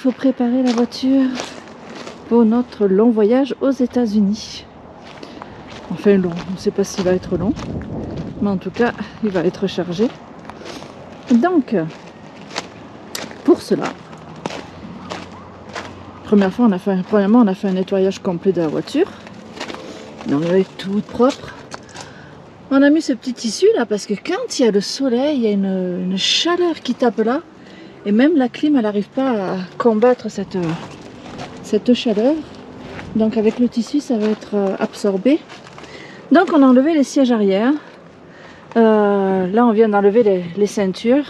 faut préparer la voiture pour notre long voyage aux États-Unis. Enfin long, on ne sait pas s'il va être long, mais en tout cas, il va être chargé. Donc, pour cela, premièrement, on a fait un nettoyage complet de la voiture. Donc, elle est toute propre. On a mis ce petit tissu là parce que quand il y a le soleil, il y a une chaleur qui tape là. Et même la clim, elle n'arrive pas à combattre cette chaleur. Donc avec le tissu, ça va être absorbé. Donc on a enlevé les sièges arrière. Là, on vient d'enlever les ceintures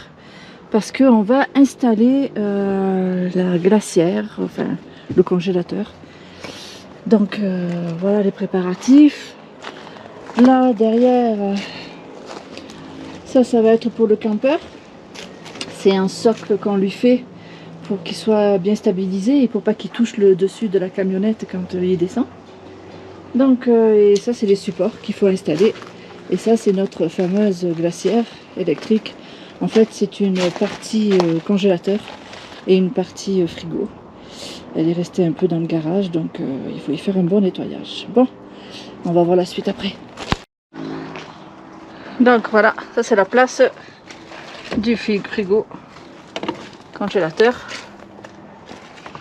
parce qu'on va installer la glacière, enfin le congélateur. Donc voilà les préparatifs. Là derrière, ça va être pour le camper. C'est un socle qu'on lui fait pour qu'il soit bien stabilisé et pour pas qu'il touche le dessus de la camionnette quand il descend. Donc et ça c'est les supports qu'il faut installer. Et ça c'est notre fameuse glacière électrique. En fait c'est une partie congélateur et une partie frigo. Elle est restée un peu dans le garage, donc il faut y faire un bon nettoyage. Bon, on va voir la suite après. Donc voilà, ça c'est la place du frigo congélateur.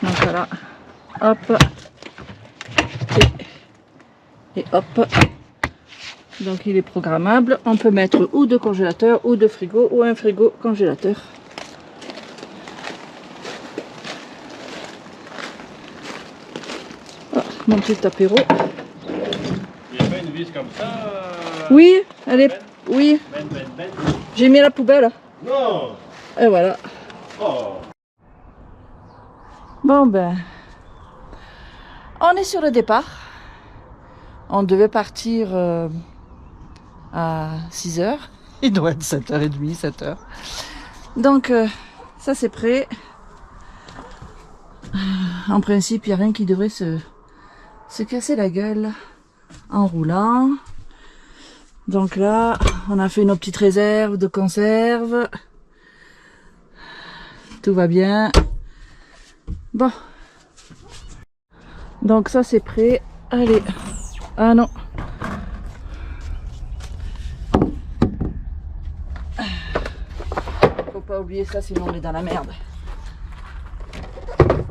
Donc voilà, hop, et hop. Donc il est programmable. On peut mettre ou de congélateur ou de frigo ou un frigo congélateur. Oh, mon petit apéro. Il n'y a pas une vis comme ça Oui, elle est... Oui. J'ai mis à la poubelle. Non. Et voilà. Oh. Bon ben... On est sur le départ. On devait partir à 6h. Il doit être 7h30, 7h. Donc, ça c'est prêt. En principe, il n'y a rien qui devrait se casser la gueule en roulant. Donc là, on a fait nos petites réserves de conserve. Tout va bien. Bon. Donc ça c'est prêt. Allez. Ah non. Faut pas oublier ça, sinon on est dans la merde.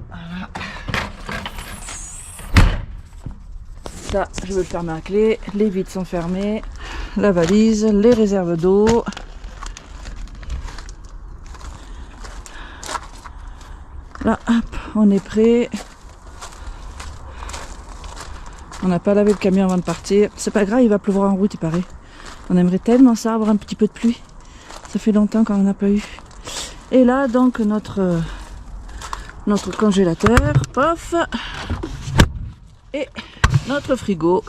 Voilà. Ça, je vais le fermer à clé. Les vitres sont fermées. La valise, les réserves d'eau. Là, hop, on est prêt. On n'a pas lavé le camion avant de partir. C'est pas grave, il va pleuvoir en route, il paraît. On aimerait tellement ça, avoir un petit peu de pluie. Ça fait longtemps qu'on n'en a pas eu. Et là, donc, notre congélateur, pof. Et notre frigo.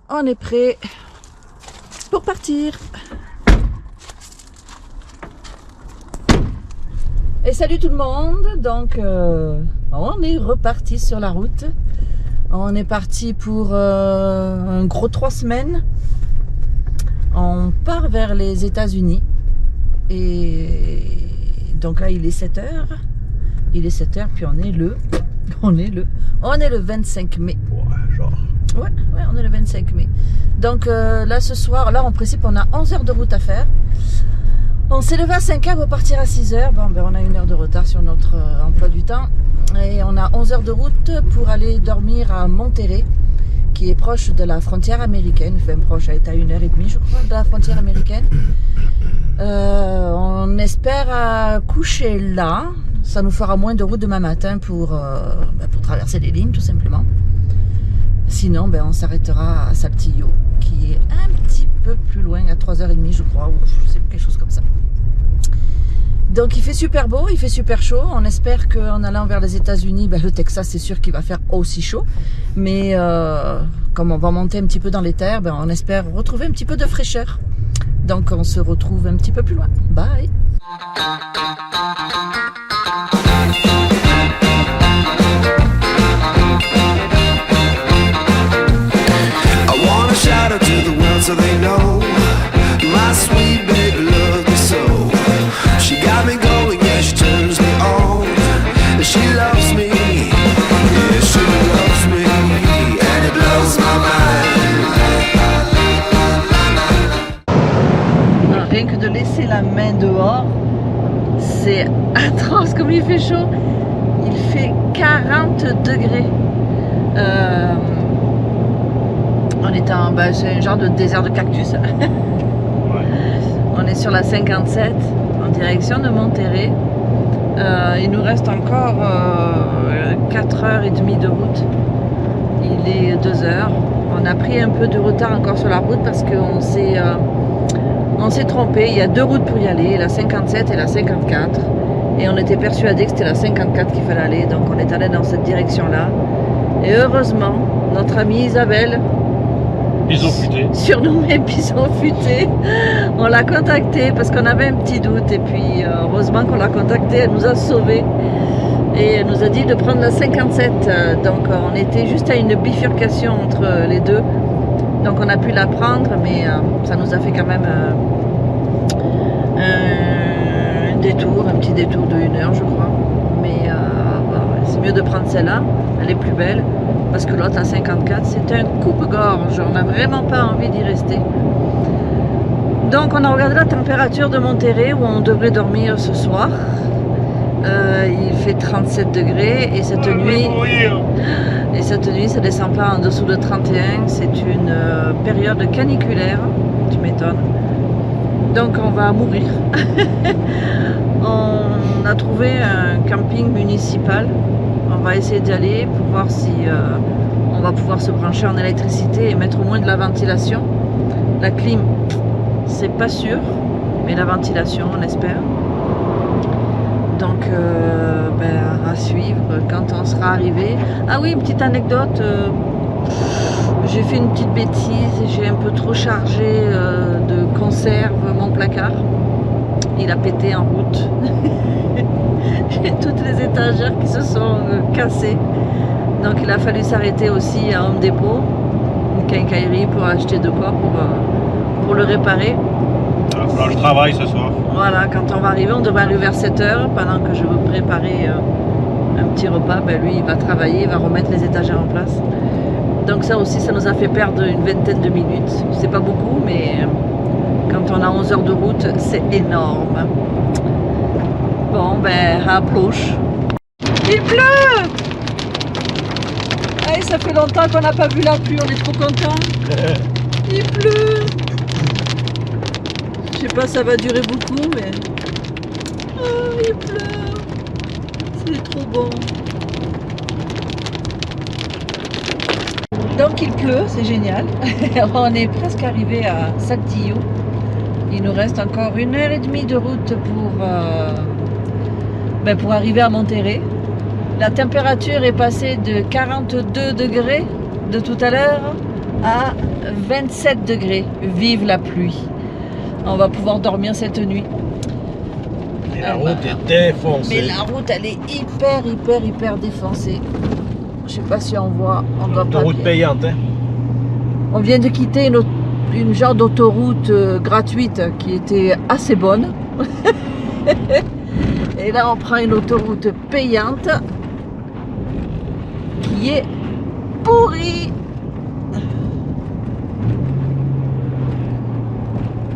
On est prêt pour partir. Et salut tout le monde. Donc, on est reparti sur la route. On est parti pour un gros 3 semaines. On part vers les États-Unis. Et donc là, il est 7h. Il est 7h, puis on est le 25 mai. Ouais, genre. Ouais, on est le 25 mai. Donc là, ce soir, là, en principe, on a 11 heures de route à faire. On s'est levé à 5h pour partir à 6h. Bon, ben, on a 1 heure de retard sur notre emploi du temps. Et on a 11 heures de route pour aller dormir à Monterrey, qui est proche de la frontière américaine. Enfin, proche, elle est à 1h30, je crois, de la frontière américaine. On espère coucher là. Ça nous fera moins de route demain matin pour traverser les lignes, tout simplement. Sinon, ben, on s'arrêtera à Saltillo, qui est un petit peu plus loin, à 3h30, je crois, ou je sais, quelque chose comme ça. Donc il fait super beau, il fait super chaud. On espère qu'en allant vers les États-Unis, ben, le Texas, c'est sûr qu'il va faire aussi chaud. Mais comme on va monter un petit peu dans les terres, ben, on espère retrouver un petit peu de fraîcheur. Donc on se retrouve un petit peu plus loin. Bye! Shout out to the world so they know my sweet baby loves me so. She got me going, yeah, she turns me on. atroce comme il fait chaud. Il fait 40 degrés. On est en, c'est un genre de désert de cactus. On est sur la 57 en direction de Monterrey. Il nous reste encore 4h30 de route. Il est 2h. On a pris un peu de retard encore sur la route parce qu'on s'est trompé. Il y a deux routes pour y aller, la 57 et la 54. Et on était persuadé que c'était la 54 qu'il fallait aller. Donc on est allé dans cette direction-là. Et heureusement, notre amie Isabelle, Bison futé. surnommée Bison futé, on l'a contactée parce qu'on avait un petit doute. Et puis heureusement qu'on l'a contactée, elle nous a sauvés. Et elle nous a dit de prendre la 57. Donc on était juste à une bifurcation entre les deux. Donc on a pu la prendre, mais ça nous a fait quand même un détour, un petit détour de 1 heure je crois. Mais c'est mieux de prendre celle-là, elle est plus belle. Parce que l'autre à 54, c'est un coupe-gorge. On n'a vraiment pas envie d'y rester. Donc on a regardé la température de Monterrey où on devrait dormir ce soir. Il fait 37 degrés et cette nuit ça descend pas en dessous de 31. C'est une période caniculaire, tu m'étonnes. Donc on va mourir. On a trouvé un camping municipal. On va essayer d'y aller pour voir si on va pouvoir se brancher en électricité et mettre au moins de la ventilation. La clim, c'est pas sûr, mais la ventilation, on espère. Donc, à suivre quand on sera arrivé. Ah oui, une petite anecdote. J'ai fait une petite bêtise. J'ai un peu trop chargé de conserve mon placard. Il a pété en route. J'ai toutes les étagères qui se sont cassées. Donc, il a fallu s'arrêter aussi à Home Depot, une quincaillerie, pour acheter de quoi pour le réparer. Alors, je travaille ce soir. Voilà, quand on va arriver, on devrait arriver vers 7h. Pendant que je veux préparer un petit repas, lui il va travailler, il va remettre les étagères en place. Donc ça aussi, ça nous a fait perdre une vingtaine de minutes. C'est pas beaucoup, mais quand on a 11 heures de route, c'est énorme. Bon, approche. Il pleut! Hey, ça fait longtemps qu'on n'a pas vu la pluie, on est trop contents. Il pleut! Je sais pas, ça va durer beaucoup, mais... Oh, il pleut! C'est trop bon! Donc il pleut, c'est génial. On est presque arrivé à Saltillo. Il nous reste encore 1h30 de route pour arriver à Monterrey. La température est passée de 42 degrés de tout à l'heure à 27 degrés. Vive la pluie! On va pouvoir dormir cette nuit. Et la route est défoncée. Mais la route, elle est hyper défoncée. Je sais pas si on voit. On doit pas. Route payante, hein. On vient de quitter une genre d'autoroute gratuite qui était assez bonne. Et là, on prend une autoroute payante qui est pourrie.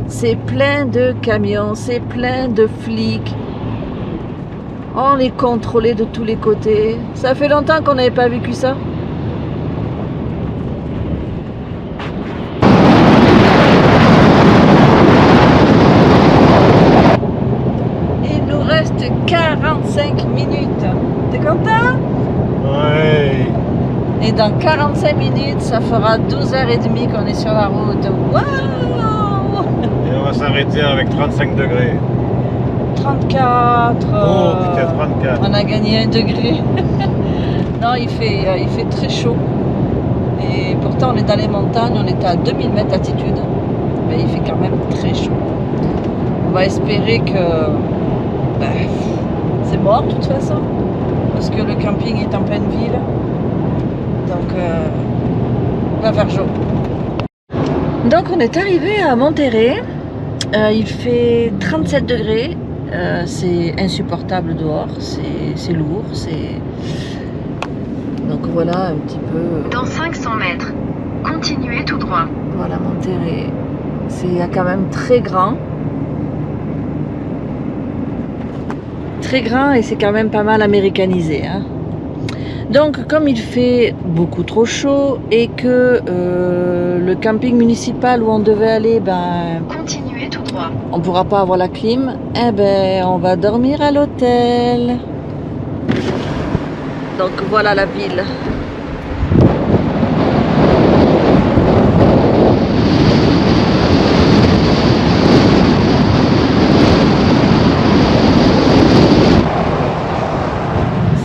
C'est plein de camions, c'est plein de flics. On est contrôlé de tous les côtés. Ça fait longtemps qu'on n'avait pas vécu ça. Il nous reste 45 minutes. T'es content? Ouais. Et dans 45 minutes, ça fera 12h30 qu'on est sur la route. Waouh! Et on va s'arrêter avec 35 degrés. 34. Oh putain, 34. On a gagné 1 degré. Non, il fait très chaud. Et pourtant, on est dans les montagnes, on est à 2000 mètres d'altitude. Mais il fait quand même très chaud. On va espérer que c'est mort de toute façon. Parce que le camping est en pleine ville. Donc, il va faire chaud. Donc, on est arrivé à Monterrey. Il fait 37 degrés. C'est insupportable dehors. C'est lourd. Donc, voilà un petit peu. Dans 500 mètres, continuez tout droit. Voilà, Monterrey. C'est quand même très grand. très grand et c'est quand même pas mal américanisé. Hein. Donc comme il fait beaucoup trop chaud et que le camping municipal où on devait aller, ben, Continuez tout droit. on pourra pas avoir la clim, eh ben on va dormir à l'hôtel. Donc voilà la ville.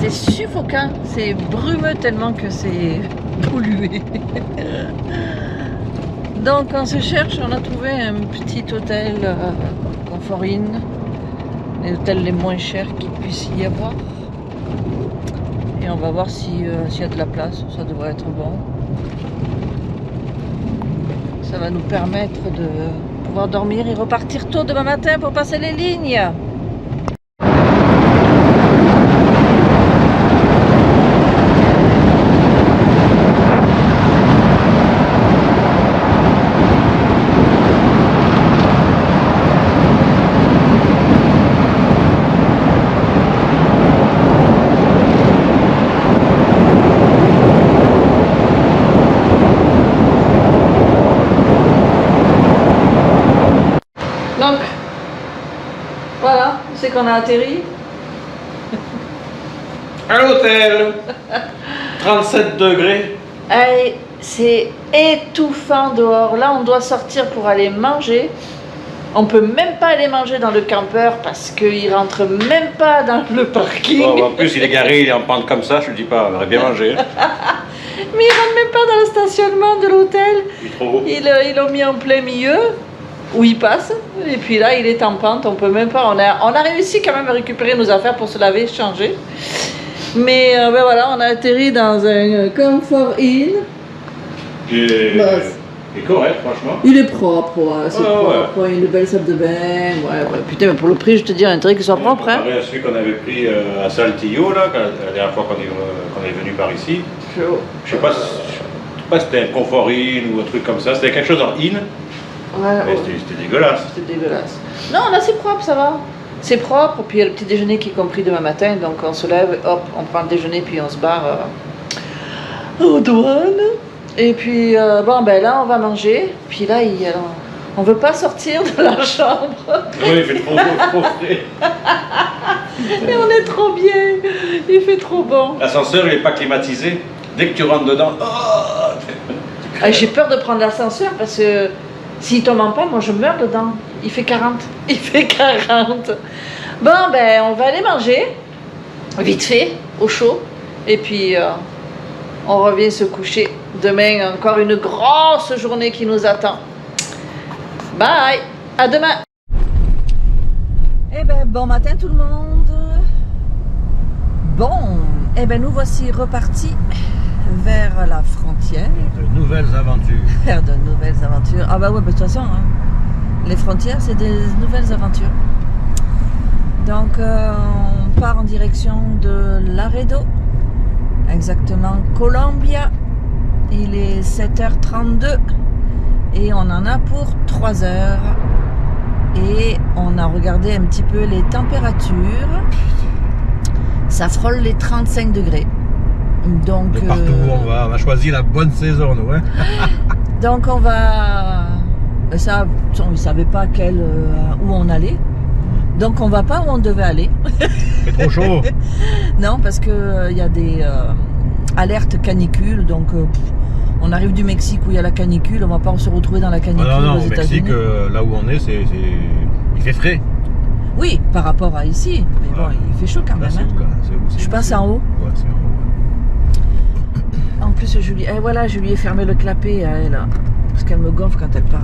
C'est suffocant, c'est brumeux tellement que c'est pollué. Donc on se cherche, on a trouvé un petit hôtel Comfort Inn, les hôtels les moins chers qu'il puisse y avoir. Et on va voir s'il y a de la place, ça devrait être bon. Ça va nous permettre de pouvoir dormir et repartir tôt demain matin pour passer les lignes. Donc, voilà, c'est qu'on a atterri. À l'hôtel 37 degrés. Hey, c'est étouffant dehors. Là, on doit sortir pour aller manger. On peut même pas aller manger dans le campeur parce qu'il rentre même pas dans le parking. Bon, en plus, il est garé, il est en pente comme ça, je le dis pas, on aurait bien mangé. Mais il rentre même pas dans le stationnement de l'hôtel. Il est trop haut. Ils l'ont mis en plein milieu où il passe. Et puis là, il est en pente. On peut même pas. On a réussi quand même à récupérer nos affaires pour se laver, changer. Mais ben voilà, on a atterri dans un Comfort Inn. Il est, Bah, il est correct, franchement. Il est propre, ouais, c'est Ouais, propre, il y a une belle salle de bain, ouais. Putain, mais pour le prix, je te dis, un intérêt qu'il soit propre, hein. Comparé à celui qu'on avait pris à Saltillo, là, la dernière fois qu'on est venu par ici. Je sais pas si c'était un Comfort Inn ou un truc comme ça, c'était quelque chose en in, Ouais, mais c'était dégueulasse. c'était dégueulasse. Non, là, c'est propre, ça va. C'est propre, puis il y a le petit déjeuner qui est compris demain matin, donc on se lève, hop, on prend le déjeuner, puis on se barre aux douanes. Et puis, bon, ben là, on va manger, puis là, on veut pas sortir de la chambre. Oui, il fait trop frais. Mais on est trop bien, il fait trop bon. L'ascenseur, il n'est pas climatisé. Dès que tu rentres dedans, oh, Ah, j'ai peur de prendre l'ascenseur parce que s'il tombe en panne, moi je meurs dedans. Il fait 40. Il fait 40. Bon, ben, on va aller manger, vite fait, au chaud. Et puis, on revient se coucher. Demain, encore une grosse journée qui nous attend. Bye, à demain. Eh ben, bon matin tout le monde. Bon, eh ben, nous voici repartis vers la frontière. De nouvelles aventures. Faire de nouvelles aventures. Ah bah ouais, de toute façon, hein, les frontières, c'est des nouvelles aventures. Donc, on part en direction de Laredo, exactement Colombia. Il est 7h32 et on en a pour 3 heures. Et on a regardé un petit peu les températures. Ça frôle les 35 degrés. Donc, De partout où on a choisi la bonne saison, nous, hein. donc on va... Ça, on ne savait pas où on allait. Donc on va pas où on devait aller. C'est trop chaud. Non, parce qu'il y a des alertes canicules. Donc on arrive du Mexique où il y a la canicule. On va pas se retrouver dans la canicule Non, aux au États-Unis. Mexique, là où on est, il fait frais. Oui, par rapport à ici. Mais bon, Ouais. il fait chaud quand Là, même. c'est Hein. où, là? C'est où, Je passe en haut. Ouais, c'est en haut. En plus, je lui ai fermé le clapet à elle. Parce qu'elle me gonfle quand elle parle.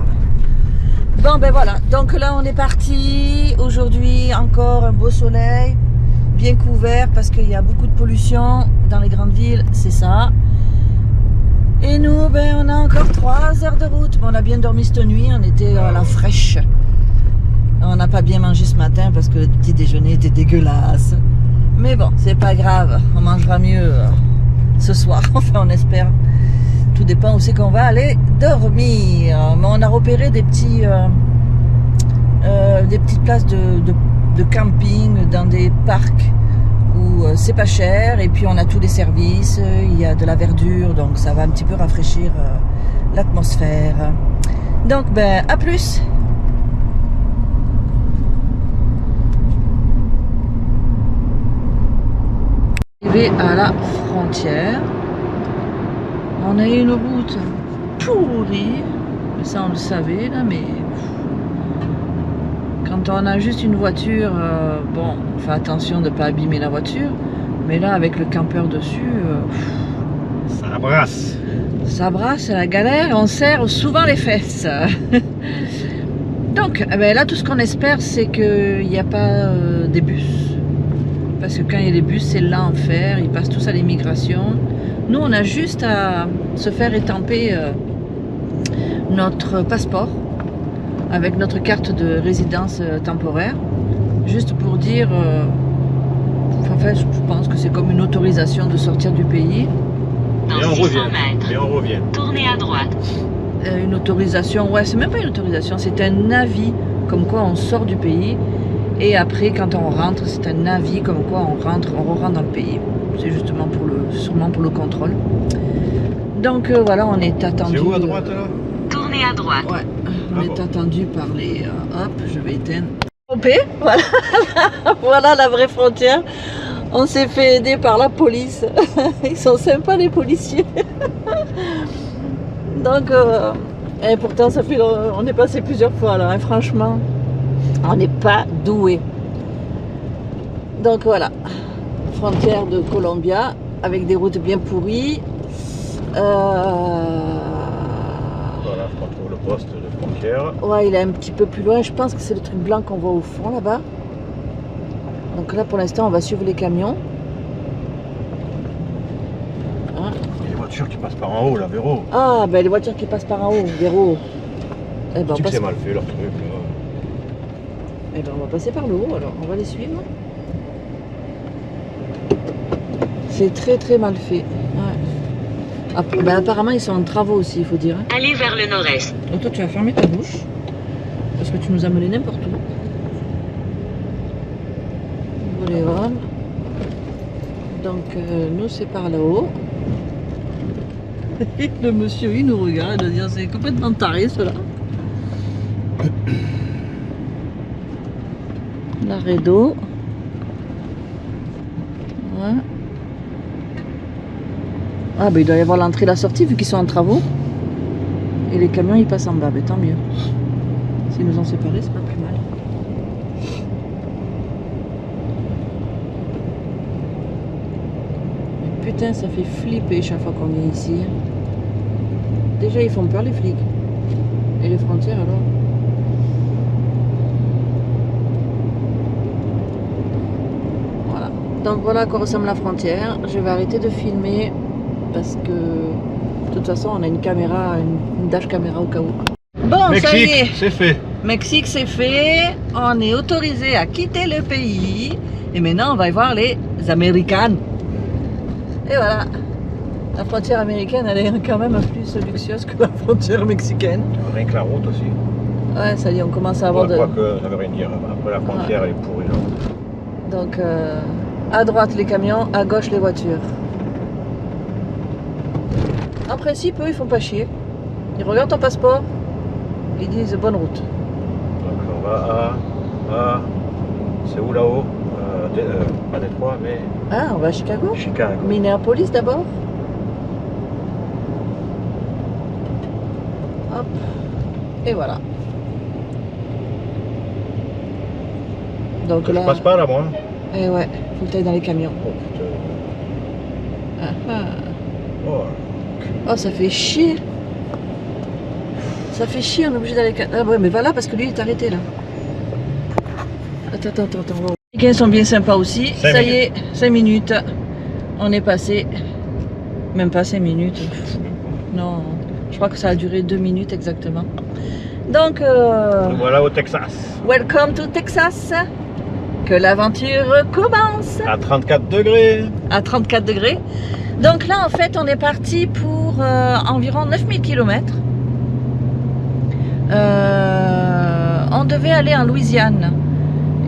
Bon, ben voilà. Donc là, on est parti. Aujourd'hui, encore un beau soleil. Bien couvert parce qu'il y a beaucoup de pollution dans les grandes villes. C'est ça. Et nous, ben, on a encore 3 heures de route. Bon, on a bien dormi cette nuit. On était à la fraîche. On n'a pas bien mangé ce matin parce que le petit déjeuner était dégueulasse. Mais bon, c'est pas grave. On mangera mieux ce soir. Enfin, on espère. Tout dépend où c'est qu'on va aller dormir. Mais on a repéré des petites places de camping dans des parcs où c'est pas cher et puis on a tous les services, il y a de la verdure, donc ça va un petit peu rafraîchir l'atmosphère. Donc ben à plus. Arrivé à la frontière, on a une route pourrie, mais ça on le savait là, mais quand on a juste une voiture, bon, on fait attention de ne pas abîmer la voiture, mais là avec le campeur dessus, ça brasse. Ça brasse, c'est la galère, on serre souvent les fesses. Donc eh ben là tout ce qu'on espère c'est qu'il n'y a pas des bus. Parce que quand il y a des bus c'est l'enfer, ils passent tous à l'immigration. Nous on a juste à se faire étamper notre passeport avec notre carte de résidence temporaire, juste pour dire, enfin je pense que c'est comme une autorisation de sortir du pays. Dans 600 mètres, Et on revient. tournez à droite. Une autorisation, ouais c'est même pas une autorisation, c'est un avis comme quoi on sort du pays, et après quand on rentre c'est un avis comme quoi on rentre dans le pays. C'est justement sûrement pour le contrôle. Donc voilà, on est attendu. C'est où à droite là? Tournez à droite. Ouais, on est attendu par les... hop, je vais éteindre. Voilà. Voilà la vraie frontière. On s'est fait aider par la police. Ils sont sympas les policiers. Donc, et pourtant ça fait... On est passé plusieurs fois là, hein, franchement. On n'est pas doué. Donc voilà. Frontière de Colombia, avec des routes bien pourries. Voilà, on trouve le poste de frontière. Ouais, il est un petit peu plus loin. Je pense que c'est le truc blanc qu'on voit au fond là-bas. Donc là, pour l'instant, on va suivre les camions. Hein? Il y a des voitures qui passent par en haut, là, Véro. Ah, ben les voitures qui passent par en haut, Véro. Eh ben, Tu sais que c'est mal fait leur truc. Là. Eh ben, on va passer par le haut, alors on va les suivre. C'est très très mal fait. Ouais. Ah, ben, apparemment, ils sont en travaux aussi, il faut dire. Hein. Allez vers le nord-est. Donc toi, tu vas fermer ta bouche. Parce que tu nous as mené n'importe où. Allez, voilà. Donc, nous, c'est par là-haut. Le monsieur, il nous regarde, il doit dire, c'est complètement taré, cela. L'arrêt d'eau. Ouais. Ah, ben il doit y avoir l'entrée et la sortie, vu qu'ils sont en travaux. Et les camions, ils passent en bas, ben tant mieux. S'ils nous ont séparés, c'est pas plus mal. Mais putain, ça fait flipper chaque fois qu'on est ici. Déjà, ils font peur, les flics. Et les frontières, alors. Voilà. Donc voilà à quoi ressemble la frontière. Je vais arrêter de filmer parce que de toute façon, on a une caméra, une dash caméra au cas où. Bon, Mexique, ça y est. c'est fait. Mexique, c'est fait. On est autorisé à quitter le pays. Et maintenant, on va y voir les Américaines. Et voilà. La frontière américaine, elle est quand même plus luxueuse que la frontière mexicaine. Rien que la route aussi. Ouais, ça y est, on commence à avoir Je de... crois que ça veut rien dire. Après, la frontière, elle est pourrie. Là. Donc, à droite les camions, à gauche les voitures. En principe, eux, ils font pas chier. Ils regardent ton passeport, ils disent bonne route. Donc, on va à c'est où là-haut? Pas Détroit, mais Ah, on va à Chicago? Chicago. Minneapolis d'abord. Hop. Et voilà. Donc Je là... passe pas là, moi. Eh ouais, faut que tu ailles dans les camions. Oh putain. Ah, ah. Oh. Oh, ça fait chier. Ça fait chier, on est obligé d'aller... Ah ouais, mais va là parce que lui, il est arrêté là. Attends. Les Américains sont bien sympas aussi. Ça y est, 5 minutes. On est passé. Même pas 5 minutes. Non, je crois que ça a duré 2 minutes exactement. Donc, Voilà au Texas. welcome to Texas. Que l'aventure commence. À 34 degrés. À 34 degrés. Donc là, en fait, on est parti pour environ 9000 km. On devait aller en Louisiane.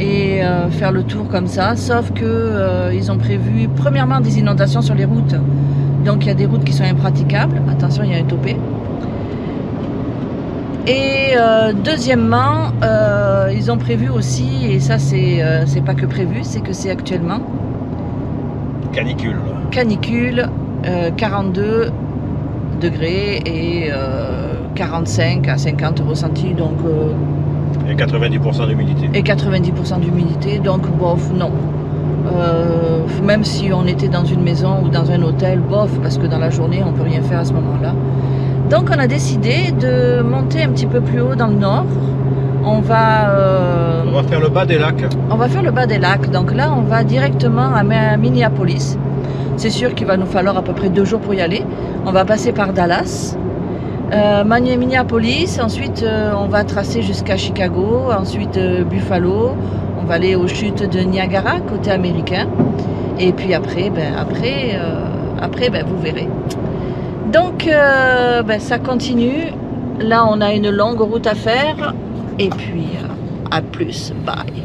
et faire le tour comme ça, sauf que ils ont prévu premièrement des inondations sur les routes, donc il y a des routes qui sont impraticables, attention il y a un topé, et deuxièmement ils ont prévu aussi, et ça c'est pas que prévu, c'est que c'est actuellement canicule, 42 degrés et 45 à 50 ressentis, donc et 90% d'humidité. Et 90% d'humidité, donc bof, non. Même si on était dans une maison ou dans un hôtel, bof, parce que dans la journée, on ne peut rien faire à ce moment-là. Donc on a décidé de monter un petit peu plus haut dans le nord. On va faire le bas des lacs. On va faire le bas des lacs. Donc là, on va directement à Minneapolis. C'est sûr qu'il va nous falloir à peu près 2 jours pour y aller. On va passer par Dallas. Minneapolis, ensuite on va tracer jusqu'à Chicago, ensuite Buffalo, on va aller aux chutes de Niagara côté américain, et puis après vous verrez. Donc ça continue, là on a une longue route à faire, et puis à plus, bye.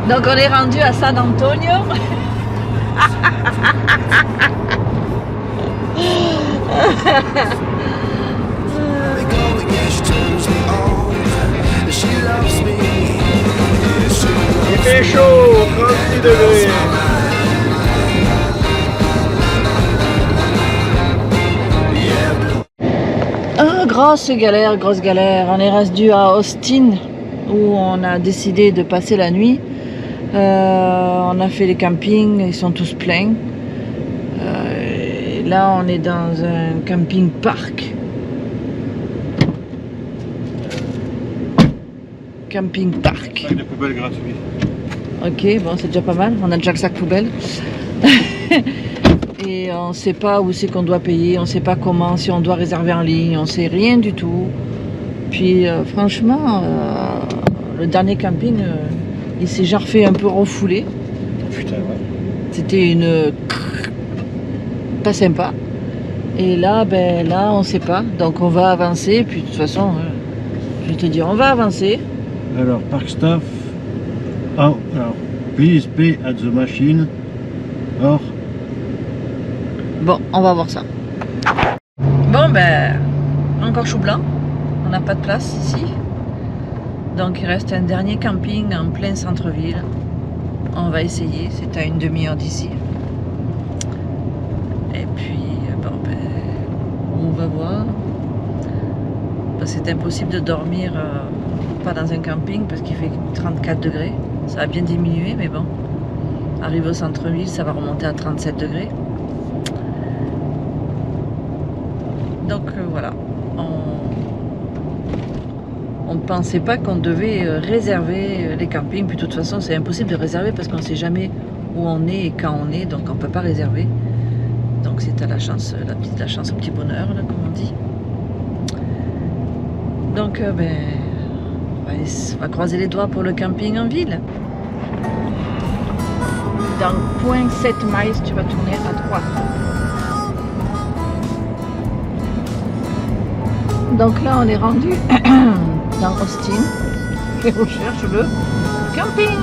Donc on est rendu à San Antonio. Il fait chaud, 36 degrés. Grosse galère. On est rendu à Austin où on a décidé de passer la nuit. On a fait les campings, ils sont tous pleins. Et là, on est dans un camping-park. Camping-parc. Sac de poubelle gratuit. Ok, bon, c'est déjà pas mal. On a déjà le sac poubelle. Et on ne sait pas où c'est qu'on doit payer, on ne sait pas comment, si on doit réserver en ligne, on ne sait rien du tout. Puis franchement, le dernier camping, il s'est genre fait un peu refouler. Putain, ouais. C'était pas sympa. Et là, là, on sait pas. Donc on va avancer. Puis de toute façon, je vais te dire, on va avancer. Alors, park staff. Oh, alors, please pay at the machine. Or. Bon, on va voir ça. Bon, encore chou blanc. On n'a pas de place ici. Donc il reste un dernier camping en plein centre-ville. On va essayer, c'est à une demi-heure d'ici. Et puis, on va voir. C'est impossible de dormir pas dans un camping parce qu'il fait 34 degrés. Ça a bien diminué, mais bon. Arrivé au centre-ville, ça va remonter à 37 degrés. Donc voilà. On ne pensait pas qu'on devait réserver les campings. Puis de toute façon, c'est impossible de réserver parce qu'on ne sait jamais où on est et quand on est. Donc on ne peut pas réserver. Donc c'est à la chance, la chance au petit bonheur, là, comme on dit. Donc on va croiser les doigts pour le camping en ville. Dans 0.7 miles, tu vas tourner à droite. Donc là, on est rendu dans Austin et on cherche le camping.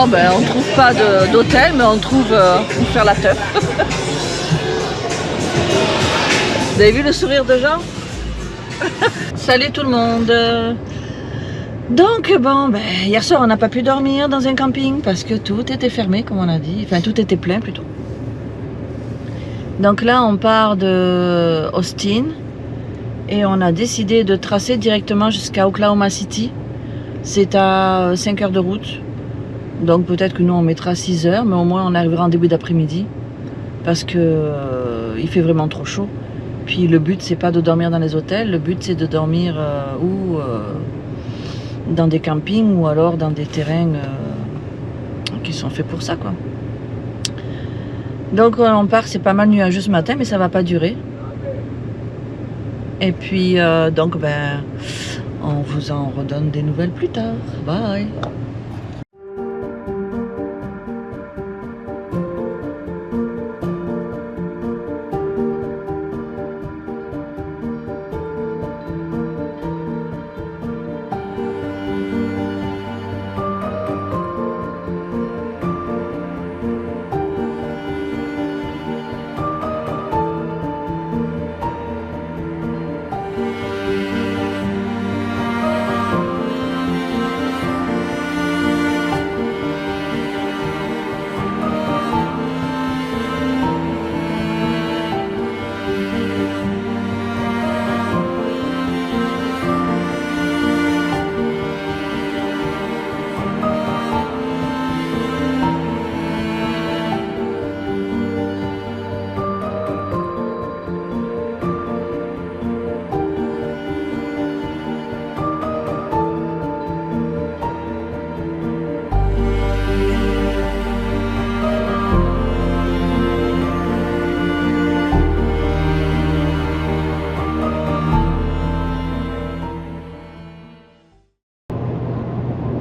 Bon, on trouve pas d'hôtel, mais on trouve pour faire la teuf. Vous avez vu le sourire de Jean? Salut tout le monde. Donc hier soir on n'a pas pu dormir dans un camping parce que tout était fermé, comme on a dit. Enfin, tout était plein plutôt. Donc là on part de Austin et on a décidé de tracer directement jusqu'à Oklahoma City. C'est à 5 heures de route. Donc peut-être que nous on mettra 6 heures, mais au moins on arrivera en début d'après-midi. parce que il fait vraiment trop chaud. Puis le but c'est pas de dormir dans les hôtels, le but c'est de dormir dans des campings ou alors dans des terrains qui sont faits pour ça quoi. Donc on part, c'est pas mal nuageux ce matin mais ça va pas durer. Et puis donc ben on vous en redonne des nouvelles plus tard. Bye.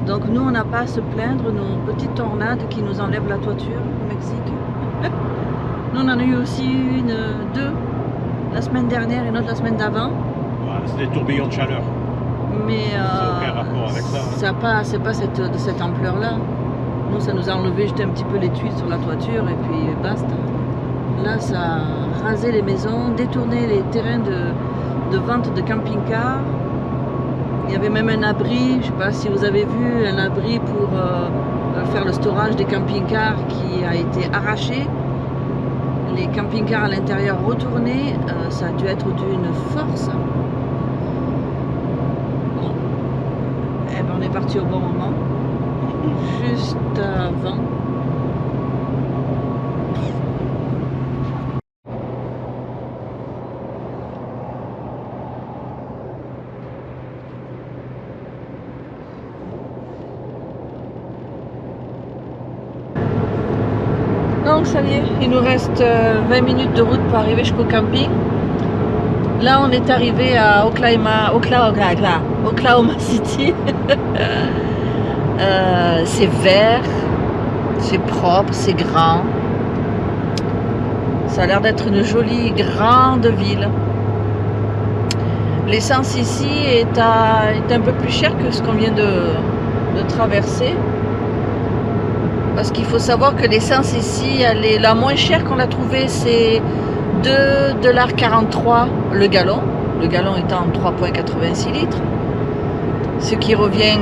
Donc nous on n'a pas à se plaindre, nos petites tornades qui nous enlèvent la toiture au Mexique. Nous on en a eu aussi deux la semaine dernière et une autre la semaine d'avant. Voilà, c'est des tourbillons de chaleur. Mais ça n'a aucun rapport avec ça. C'est pas de cette ampleur là. Nous ça nous a enlevé juste un petit peu les tuiles sur la toiture et puis basta. Là ça a rasé les maisons, détourné les terrains de vente de camping-cars. Il y avait même un abri, je ne sais pas si vous avez vu, un abri pour faire le storage des camping-cars qui a été arraché. Les camping-cars à l'intérieur retournés, ça a dû être d'une force. Bon, eh ben, on est parti au bon moment, juste avant. Donc ça y est, il nous reste 20 minutes de route pour arriver jusqu'au camping. Là on est arrivé à Oklahoma City. C'est vert, c'est propre, c'est grand. Ça a l'air d'être une jolie grande ville. L'essence ici est un peu plus cher que ce qu'on vient de traverser. Parce qu'il faut savoir que l'essence ici, elle est la moins chère qu'on a trouvée, c'est 2,43 $ le gallon. Le gallon étant 3,86 litres. Ce qui revient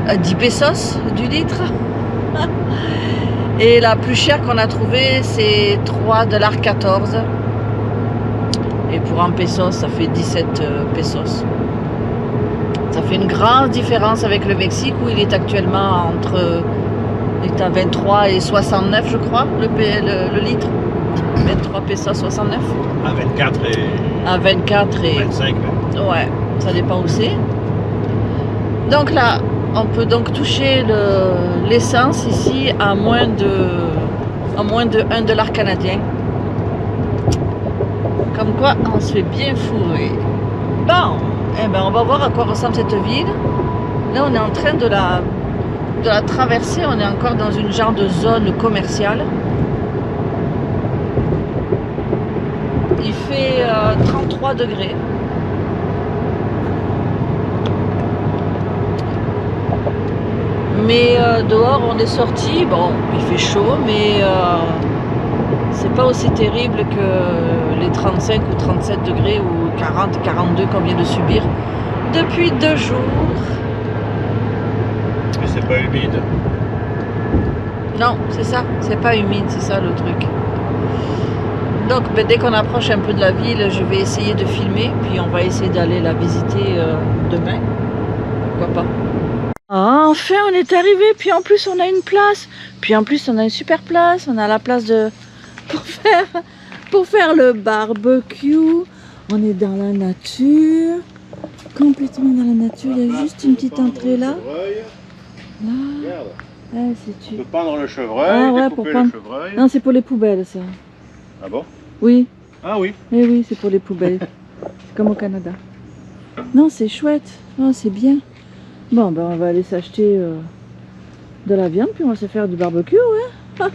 à 10 pesos du litre. Et la plus chère qu'on a trouvée, c'est 3,14 $. Et pour un pesos, ça fait 17 pesos. Ça fait une grande différence avec le Mexique où il est actuellement est à 23 et 69 je crois le litre. 23 pesos 69. À 24 et... À 24 et... 25 même. Ouais, ça dépend où c'est. Donc là, on peut donc toucher l'essence ici à moins de 1 $ canadien. Comme quoi, on se fait bien fourrer. Bon, eh ben on va voir à quoi ressemble cette ville. Là, on est en train de la traverser. On est encore dans une genre de zone commerciale. Il fait 33 degrés. Mais dehors, on est sorti. Bon, il fait chaud, mais c'est pas aussi terrible que les 35 ou 37 degrés ou 40, 42 qu'on vient de subir depuis 2 jours. Mais c'est pas humide. Non, c'est ça, c'est pas humide, c'est ça le truc. Donc ben, dès qu'on approche un peu de la ville, je vais essayer de filmer, puis on va essayer d'aller la visiter demain. Pourquoi pas. Ah, enfin on est arrivé, puis en plus on a une place. Puis en plus on a une super place, on a la place de pour faire le barbecue. On est dans la nature, complètement dans la nature. Il y a juste une petite entrée là. Là. Regarde. Ah, c'est Tu tu. peux pendre le chevreuil, Ah ouais, découper pour le pendre. chevreuil. Non, c'est pour les poubelles ça. Ah bon? Oui, Ah oui. eh oui, c'est pour les poubelles. C'est comme au Canada. Non, c'est chouette. Oh, c'est bien. Bon, ben on va aller s'acheter de la viande puis on va se faire du barbecue, ouais.